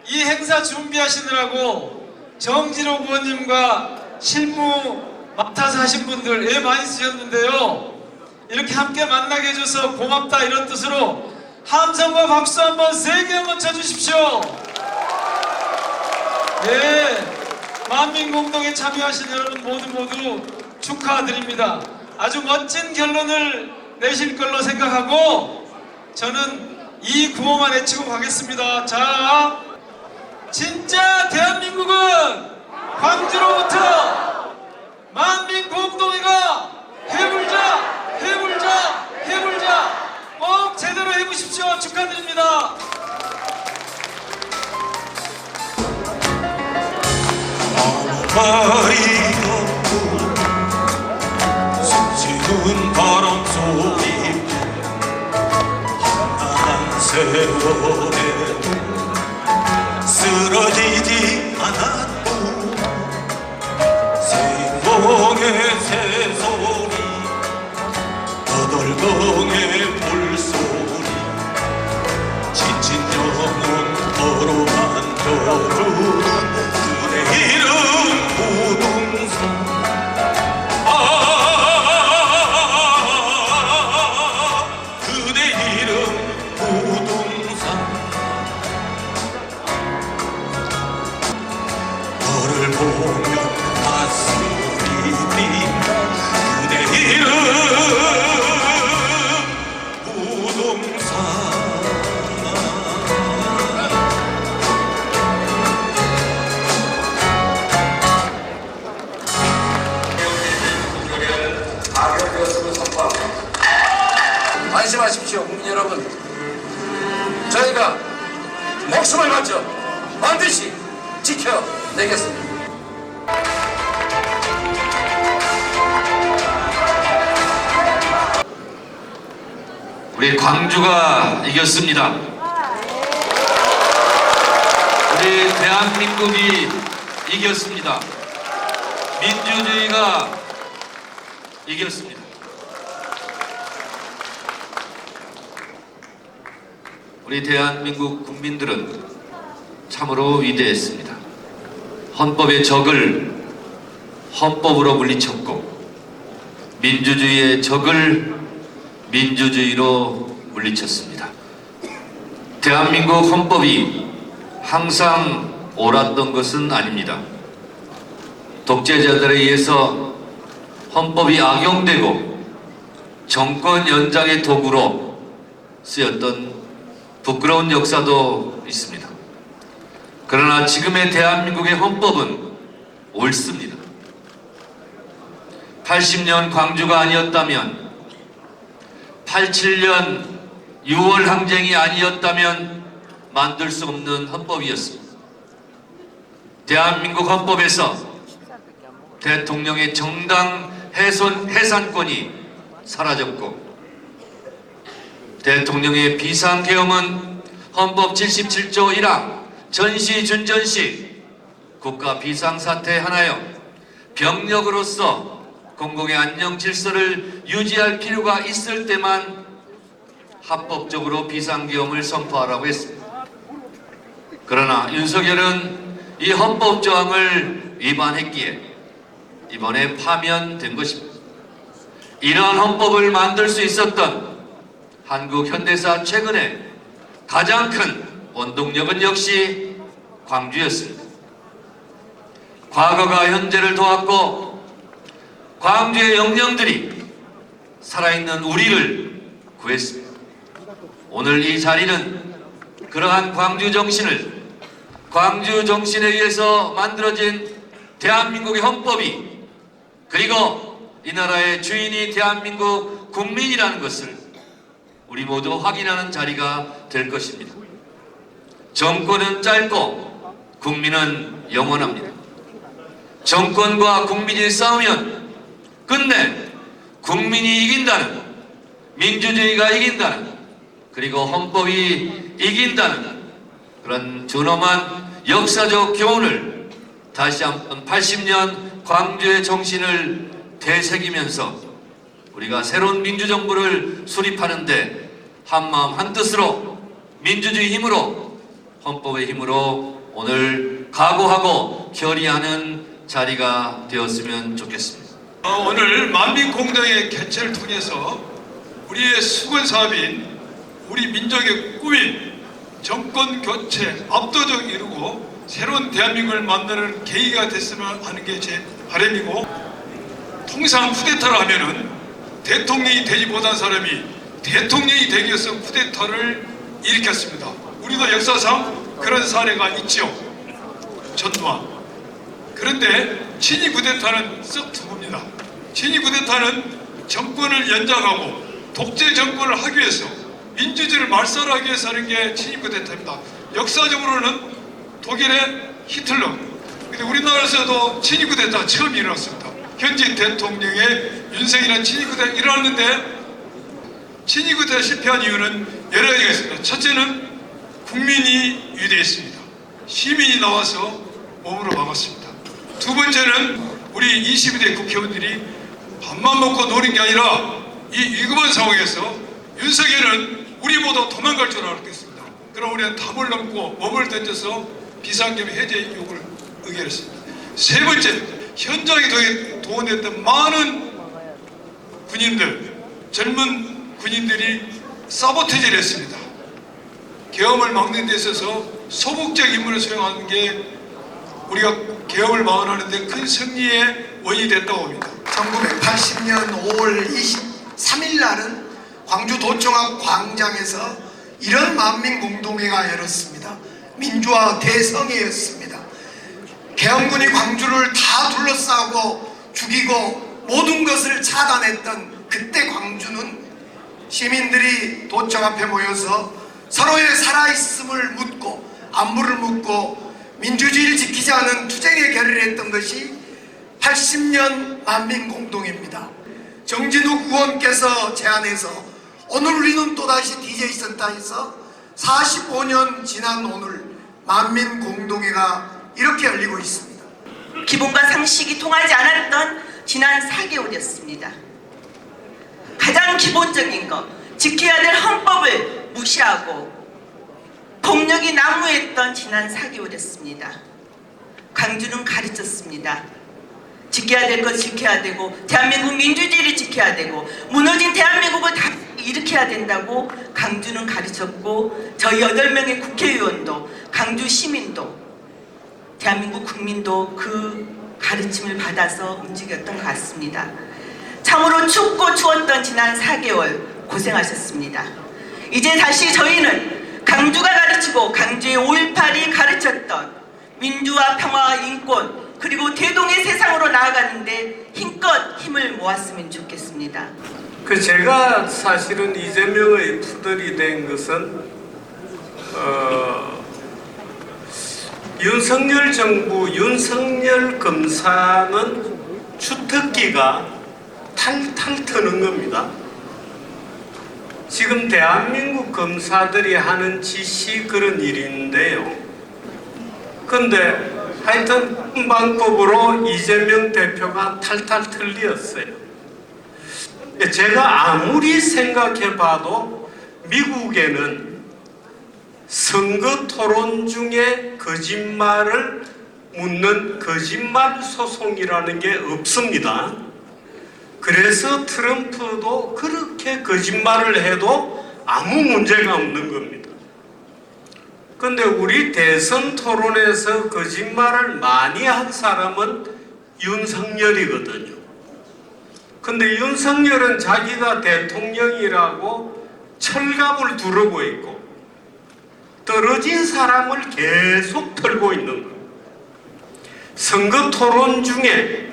이 행사 준비하시느라고 정진호 의원님과 실무 맡아서 하신 분들 애 많이 쓰셨는데요. 이렇게 함께 만나게 해줘서 고맙다 이런 뜻으로 함성과 박수 한번 세게 한번 쳐주십시오. 예, 만민공동에 참여하신 여러분 모두 축하드립니다. 아주 멋진 결론을 내실 걸로 생각하고 저는 이 구호만 외치고 가겠습니다. 자, 진짜 대한민국은 광주로부터 만민공동회가 해불자 꼭 제대로 해보십시오. 축하드립니다. 말이 없고 스치는 바람 소리 한 세월에도 쓰러지지 않았고 생동의 새소리 떠돌덩의 물소리 지친 영혼 걸어간 겨울 그대 이름 부동산 그대 이름 부동산 너를 보면 가슴이 뛴다 그대 이름 부동산 안심하십시오, 국민 여러분. 저희가 목숨을 바쳐 반드시 지켜내겠습니다. 우리 광주가 이겼습니다. 우리 대한민국이 이겼습니다. 민주주의가 이겼습니다. 우리 대한민국 국민들은 참으로 위대했습니다. 헌법의 적을 헌법으로 물리쳤고 민주주의의 적을 민주주의로 물리쳤습니다. 대한민국 헌법이 항상 옳았던 것은 아닙니다. 독재자들에 의해서 헌법이 악용되고 정권 연장의 도구로 쓰였던 부끄러운 역사도 있습니다. 그러나 지금의 대한민국의 헌법은 옳습니다. 80년 광주가 아니었다면, 87년 6월 항쟁이 아니었다면 만들 수 없는 헌법이었습니다. 대한민국 헌법에서 대통령의 정당 해산권이 사라졌고 대통령의 비상계엄은 헌법 77조 1항 전시 준전시 국가 비상사태에 한하여 병력으로서 공공의 안녕 질서를 유지할 필요가 있을 때만 합법적으로 비상계엄을 선포하라고 했습니다. 그러나 윤석열은 이 헌법 조항을 위반했기에 이번에 파면된 것입니다. 이러한 헌법을 만들 수 있었던 한국 현대사 최근에 가장 큰 원동력은 역시 광주였습니다. 과거가 현재를 도왔고 광주의 영령들이 살아있는 우리를 구했습니다. 오늘 이 자리는 그러한 광주 정신에 의해서 만들어진 대한민국의 헌법이 그리고 이 나라의 주인이 대한민국 국민이라는 것을 우리 모두 확인하는 자리가 될 것입니다. 정권은 짧고 국민은 영원합니다. 정권과 국민이 싸우면 끝내 국민이 이긴다는, 민주주의가 이긴다는, 그리고 헌법이 이긴다는 그런 존엄한 역사적 교훈을 다시 한번 80년 광주의 정신을 되새기면서 우리가 새로운 민주정부를 수립하는데 한마음 한뜻으로 민주주의 힘으로 헌법의 힘으로 오늘 각오하고 결의하는 자리가 되었으면 좋겠습니다. 오늘 만민공동의 개최를 통해서 우리의 수건 사업인 우리 민족의 꿈인 정권 교체 압도적 이루고 새로운 대한민국을 만드는 계기가 됐으면 하는 게 제 바람이고, 통상 쿠데타를 하면은 대통령이 되지 못한 사람이 대통령이 되기 위해서 쿠데타를 일으켰습니다. 우리도 역사상 그런 사례가 있죠. 전두환. 그런데 친위 쿠데타는 썩 드뭅니다. 친위 쿠데타는 정권을 연장하고 독재 정권을 하기 위해서, 민주주의를 말살하기 위해서 하는 게 친위 쿠데타입니다. 역사적으로는 독일의 히틀러, 근데 우리나라에서도 친위 쿠데타 처음 일어났습니다. 현재 대통령의 윤석열이라는 친위 쿠데타 일어났는데, 친위 쿠데타 실패한 이유는 여러 가지가 있습니다. 첫째는 국민이 위대했습니다. 시민이 나와서 몸으로 막았습니다. 두 번째는 우리 22대 국회의원들이 밥만 먹고 노는 게 아니라 이 위급한 상황에서 윤석열은 우리보다 도망갈 줄 알았겠습니다. 그럼 우리는 담을 넘고 몸을 던져서 비상계엄 해제 요구를 의결했습니다. 세 번째, 현장에 동원됐던 많은 군인들, 젊은 군인들이 사보테이지를 했습니다. 계엄을 막는 데 있어서 소극적 임무를 수행하는 게 우리가 계엄을 막아내는 데 큰 승리의 원인이 됐다고 봅니다. 1980년 5월 23일 날은 광주 도청항 광장에서 이런 만민공동회가 열었습니다. 민주화 대성회였습니다. 계엄군이 광주를 다 둘러싸고 죽이고 모든 것을 차단했던 그때 광주는 시민들이 도청 앞에 모여서 서로의 살아있음을 묻고 안부를 묻고 민주주의를 지키자는 투쟁의 결의를 했던 것이 80년 만민공동회입니다. 정진욱 의원께서 제안해서 오늘 우리는 또다시 DJ 센터에서 45년 지난 오늘 만민공동회가 이렇게 열리고 있습니다. 기본과 상식이 통하지 않았던 지난 4개월이었습니다. 가장 기본적인 것, 지켜야 될 헌법을 무시하고 폭력이 난무했던 지난 4개월이었습니다. 광주는 가르쳤습니다. 지켜야 될 것 지켜야 되고, 대한민국 민주주의를 지켜야 되고, 무너진 대한민국을 다 일으켜야 된다고 광주는 가르쳤고, 저희 8명의 국회의원도, 광주 시민도, 대한민국 국민도 그 가르침을 받아서 움직였던 것 같습니다. 참으로 춥고 추웠던 지난 4개월 고생하셨습니다. 이제 다시 저희는 광주가 가르치고 광주의 5.18이 가르쳤던 민주화, 평화와 인권, 그리고 대동의 세상으로 나아가는데 힘껏 힘을 모았으면 좋겠습니다. 제가 사실은 이재명의 푸들이 된 것은 윤석열 정부, 윤석열 검사는 주특기가 탈탈 트는 겁니다. 지금 대한민국 검사들이 하는 짓이 그런 일인데요. 근데 하여튼 방법으로 이재명 대표가 탈탈 틀렸어요. 제가 아무리 생각해봐도 미국에는 선거 토론 중에 거짓말을 묻는 거짓말 소송이라는 게 없습니다. 그래서 트럼프도 그렇게 거짓말을 해도 아무 문제가 없는 겁니다. 근데 우리 대선 토론에서 거짓말을 많이 한 사람은 윤석열이거든요. 근데 윤석열은 자기가 대통령이라고 철갑을 두르고 있고 떨어진 사람을 계속 털고 있는 거예요. 선거 토론 중에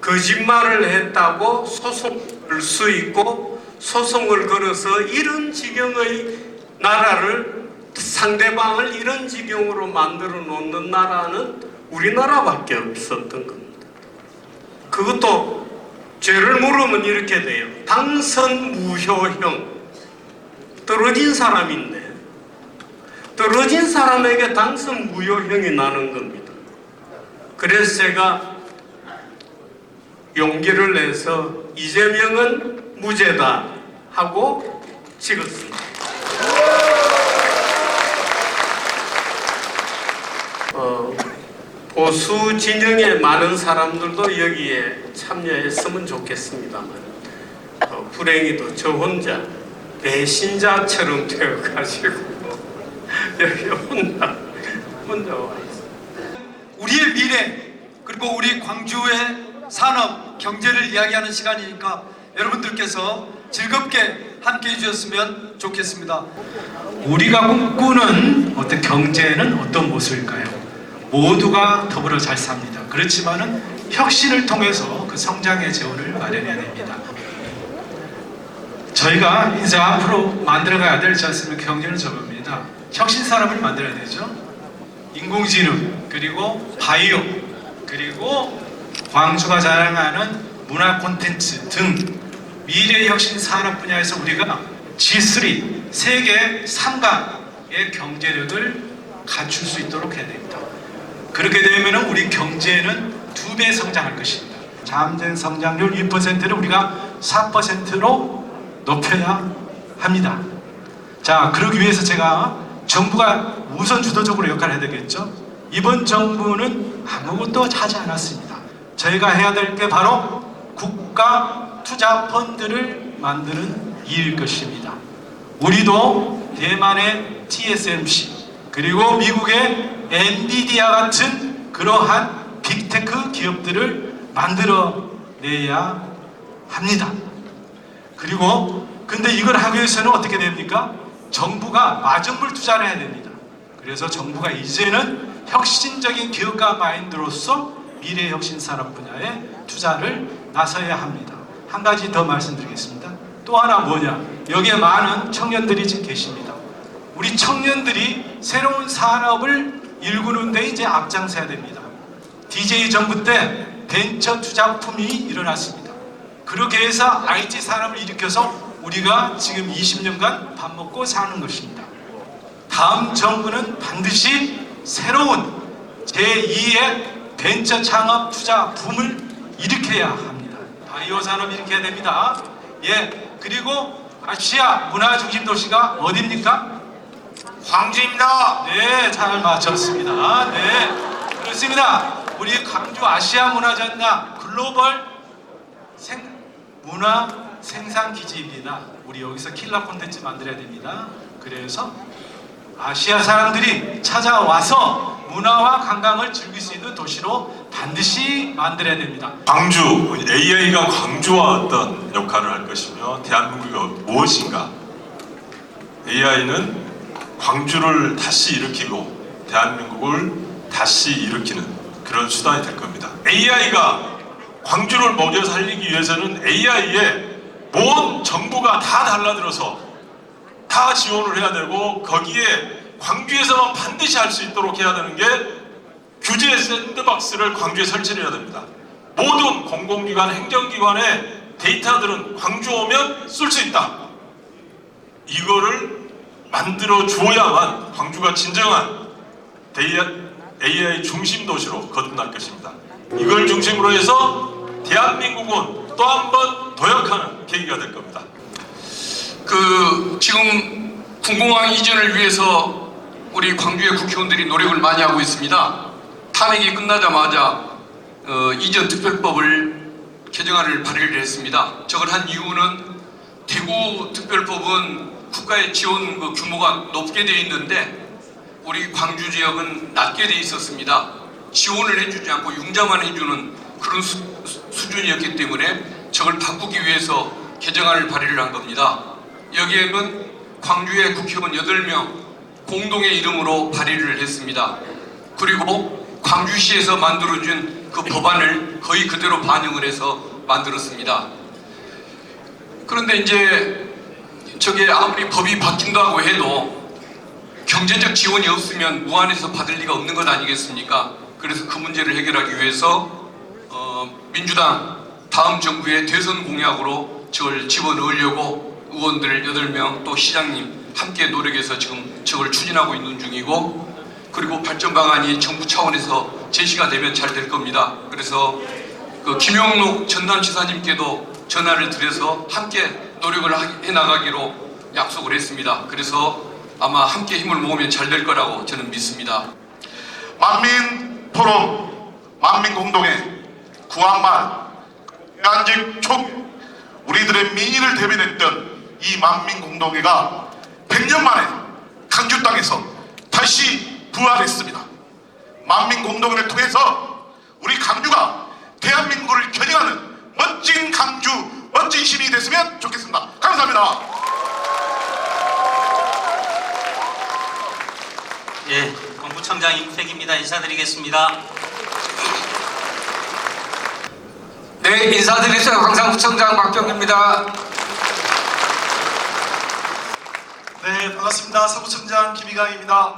거짓말을 했다고 소송을 걸 수 있고, 소송을 걸어서 이런 지경의 나라를, 상대방을 이런 지경으로 만들어 놓는 나라는 우리나라밖에 없었던 겁니다. 그것도 죄를 물으면 이렇게 돼요. 당선 무효형. 떨어진 사람인데 떨어진 사람에게 당선 무효형이 나는 겁니다. 그래서 제가 용기를 내서 이재명은 무죄다 하고 찍었습니다. 보수 진영의 많은 사람들도 여기에 참여했으면 좋겠습니다만 불행히도 저 혼자 배신자처럼 되어가지고 여기 혼자 와 있습니다. 우리의 미래 그리고 우리 광주의 산업 경제를 이야기하는 시간이니까 여러분들께서 즐겁게 함께 해주셨으면 좋겠습니다. 우리가 꿈꾸는 어떤 경제는 어떤 모습일까요? 모두가 더불어 잘 삽니다. 그렇지만은 혁신을 통해서 그 성장의 재원을 마련해야 됩니다. 저희가 이제 앞으로 만들어가야 되지 않습니까? 경제는 저겁니다. 혁신 산업을 만들어야 되죠. 인공지능 그리고 바이오 그리고 광주가 자랑하는 문화 콘텐츠 등 미래 혁신 산업 분야에서 우리가 G3 세계 3강의 경제력을 갖출 수 있도록 해야 됩니다. 그렇게 되면 우리 경제는 2배 성장할 것입니다. 잠재 성장률 2%를 우리가 4%로 높여야 합니다. 자, 그러기 위해서 제가 정부가 우선 주도적으로 역할을 해야 되겠죠. 이번 정부는 아무것도 하지 않았습니다. 저희가 해야 될 게 바로 국가 투자 펀드를 만드는 일일 것입니다. 우리도 대만의 TSMC 그리고 미국의 엔비디아 같은 그러한 빅테크 기업들을 만들어내야 합니다. 그리고 근데 이걸 하기 위해서는 어떻게 됩니까? 정부가 마정물 투자를 해야 됩니다. 그래서 정부가 이제는 혁신적인 기업가 마인드로서 미래 혁신 산업 분야에 투자를 나서야 합니다. 한 가지 더 말씀드리겠습니다. 또 하나 뭐냐? 여기에 많은 청년들이 지금 계십니다. 우리 청년들이 새로운 산업을 일구는 데 이제 앞장서야 됩니다. DJ 정부 때 벤처 투자품이 일어났습니다. 그렇게 해서 IT 산업을 일으켜서 우리가 지금 20년간 밥 먹고 사는 것입니다. 다음 정부는 반드시 새로운 제2의 벤처 창업 투자 붐을 일으켜야 합니다. 바이오 산업 일으켜야 됩니다. 예, 그리고 아시아 문화 중심 도시가 어디입니까? 광주입니다. 네, 잘 맞췄습니다. 네, 그렇습니다. 우리 광주 아시아 문화전당 글로벌 문화 생산 기지입니다. 우리 여기서 킬러 콘텐츠 만들어야 됩니다. 그래서 아시아 사람들이 찾아와서 문화와 관광을 즐길 수 있는 도시로 반드시 만들어야 됩니다. 광주, AI가 광주와 어떤 역할을 할 것이며 대한민국이 무엇인가? AI는 광주를 다시 일으키고 대한민국을 다시 일으키는 그런 수단이 될 겁니다. AI가 광주를 먹여 살리기 위해서는 AI에 모든 정부가 다 달라들어서 다 지원을 해야 되고 거기에 광주에서만 반드시 할 수 있도록 해야 되는 게 규제 샌드박스를 광주에 설치를 해야 됩니다. 모든 공공기관, 행정기관의 데이터들은 광주 오면 쓸 수 있다. 이거를 만들어 줘야만 광주가 진정한 AI 중심 도시로 거듭날 것입니다. 이걸 중심으로 해서 대한민국은 또 한 번 도약하는 계기가 될 겁니다. 지금 군공항 이전을 위해서 우리 광주의 국회의원들이 노력을 많이 하고 있습니다. 탄핵이 끝나자마자 이전 특별법을 개정안을 발의를 했습니다. 저걸 한 이유는 대구 특별법은 국가의 지원 규모가 높게 되어 있는데 우리 광주 지역은 낮게 되어 있었습니다. 지원을 해주지 않고 융자만 해주는 그런 수준이었기 때문에 저걸 바꾸기 위해서 개정안을 발의를 한 겁니다. 여기에는 광주의 국회의원 8명 공동의 이름으로 발의를 했습니다. 그리고 광주시에서 만들어준 그 법안을 거의 그대로 반영을 해서 만들었습니다. 그런데 이제 저게 아무리 법이 바뀐다고 해도 경제적 지원이 없으면 무한해서 받을 리가 없는 것 아니겠습니까? 그래서 그 문제를 해결하기 위해서 민주당 다음 정부의 대선 공약으로 저걸 집어넣으려고 의원들 8명 또 시장님 함께 노력해서 지금 저걸 추진하고 있는 중이고 그리고 발전 방안이 정부 차원에서 제시가 되면 잘 될 겁니다. 그래서 김용록 전남지사님께도 전화를 드려서 함께 노력을 해나가기로 약속을 했습니다. 그래서 아마 함께 힘을 모으면 잘 될 거라고 저는 믿습니다. 만민 포럼 만민공동의 구한말 대한직 총 우리들의 민의를 대변했던 이 만민공동회가 100년 만에 강주 땅에서 다시 부활했습니다. 만민공동회를 통해서 우리 강주가 대한민국을 견인하는 멋진 강주, 멋진 시민이 됐으면 좋겠습니다. 감사합니다. 예, 본부청장 임택입니다. 인사드리겠습니다. 네, 인사드리겠습니다. 광산구청장 박병규입니다. 네, 반갑습니다. 서구청장 김희강입니다.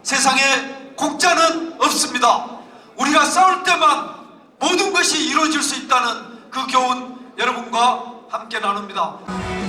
세상에 공짜는 없습니다. 우리가 싸울 때만 모든 것이 이루어질 수 있다는 그 교훈 여러분과 함께 나눕니다.